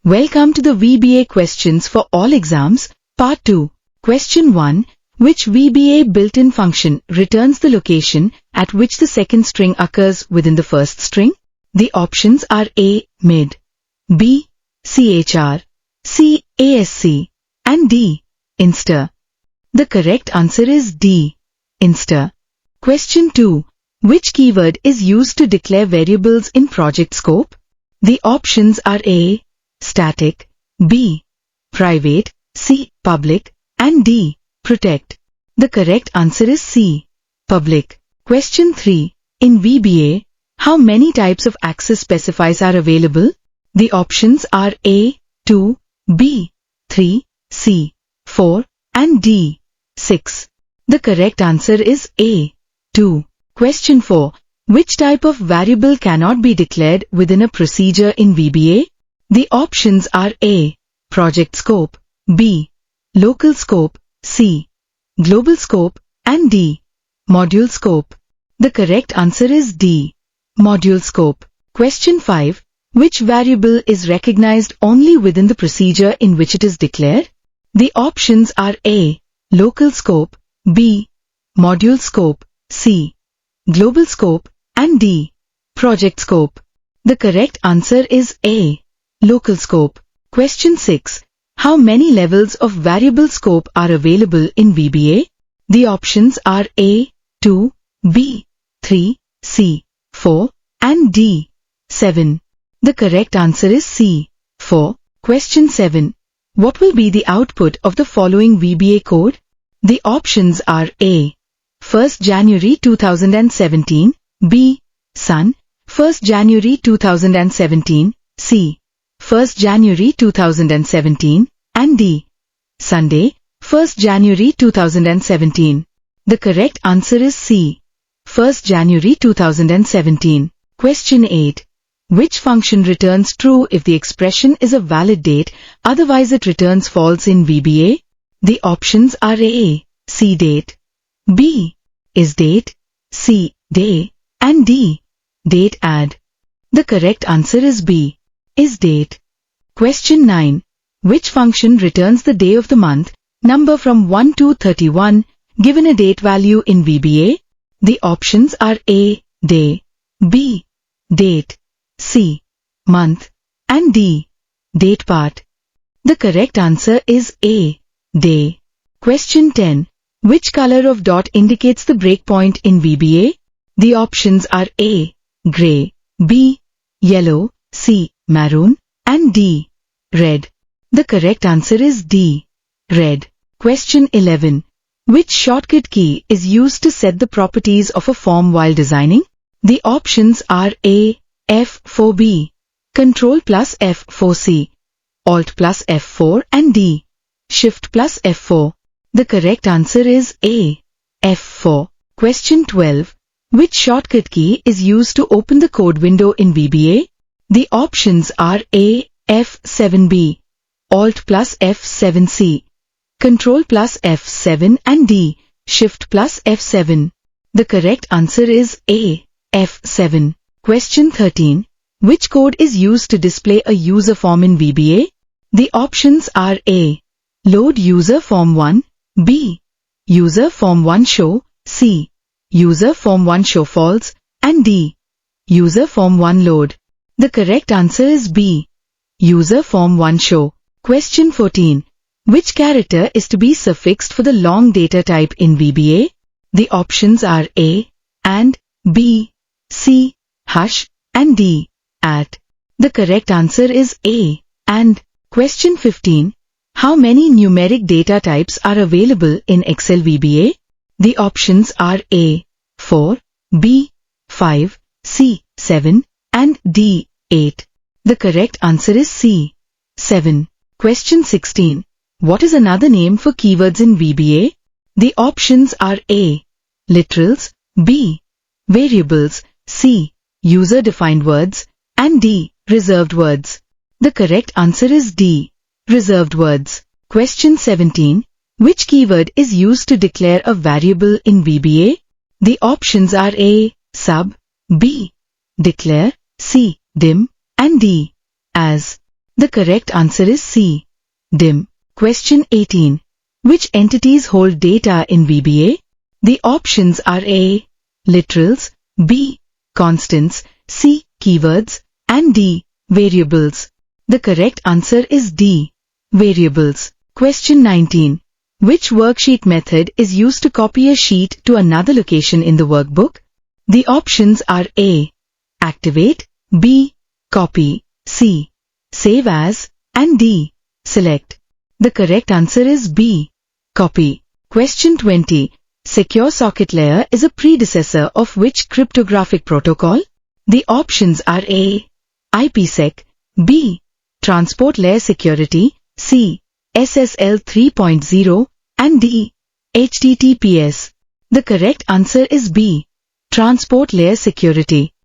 Welcome to the VBA Questions for All Exams, Part 2. Question 1. Which VBA built-in function returns the location at which the second string occurs within the first string? The options are A. Mid, B. CHR, C. ASC, and D. Inster. The correct answer is D. Inster. Question 2. Which keyword is used to declare variables in project scope? The options are A. Static, B. Private, C. Public, and D. Protect. The correct answer is C. Public. Question 3. In VBA, how many types of access specifiers are available? The options are A. 2, B. 3, C. 4, and D. 6. The correct answer is A. 2. Question 4. Which type of variable cannot be declared within a procedure in VBA? The options are A. Project scope, B. Local scope, C. Global scope, and D. Module scope. The correct answer is D. Module scope. Question 5. Which variable is recognized only within the procedure in which it is declared? The options are A. Local scope, B. Module scope, C. Global scope, and D. Project scope. The correct answer is A. Local scope. Question 6. How many levels of variable scope are available in VBA? The options are A. 2, B. 3, C. 4, and D. 7. The correct answer is C. 4. Question 7. What will be the output of the following VBA code? The options are A. 1st January 2017, B. Sun, 1st January 2017, C. 1st January 2017, and D. Sunday, 1st January 2017. The correct answer is C. 1st January 2017. Question 8. Which function returns true if the expression is a valid date, otherwise it returns false in VBA? The options are A. C. Date, B. Is date, C. Day, and D. Date add. The correct answer is B. Is date. Question 9. Which function returns the day of the month, number from 1 to 31, given a date value in VBA? The options are A. Day, B. Date, C. Month, and D. Date part. The correct answer is A. Day. Question 10. Which color of dot indicates the breakpoint in VBA? The options are A. Gray, B. Yellow, C. Maroon, and D. Red. The correct answer is D. Red. Question 11. Which shortcut key is used to set the properties of a form while designing? The options are A. F4B, Control plus F4C, Alt plus F4, and D. Shift plus F4. The correct answer is A. F4. Question 12. Which shortcut key is used to open the code window in VBA? The options are A. F7B, Alt plus F7C, Control plus F7, and D. Shift plus F7. The correct answer is A. F7. Question 13. Which code is used to display a user form in VBA? The options are A. Load user form 1, B. User form 1 show, C. User form 1 show false, and D. User form 1 load. The correct answer is B. User form 1 show. Question 14. Which character is to be suffixed for the long data type in VBA? The options are A. And, B. C. Hush, and D. At. The correct answer is A. And. Question 15. How many numeric data types are available in Excel VBA? The options are A. 4, B. 5, C. 7, and D. 8. The correct answer is C. 7. Question 16. What is another name for keywords in VBA? The options are A. Literals, B. Variables, C. User-defined words, and D. Reserved words. The correct answer is D. Reserved words. Question 17. Which keyword is used to declare a variable in VBA? The options are A. Sub, B. Declare, C. Dim, and D. As. The correct answer is C. DIM. Question 18. Which entities hold data in VBA? The options are A. Literals, B. Constants, C. Keywords, and D. Variables. The correct answer is D. Variables. Question 19. Which worksheet method is used to copy a sheet to another location in the workbook? The options are A. Activate, B. Copy, C. Save as, and D. Select. The correct answer is B. Copy. Question 20. Secure socket layer is a predecessor of which cryptographic protocol? The options are A. IPsec, B. Transport Layer Security, C. SSL 3.0, and D. HTTPS. The correct answer is B. Transport Layer Security.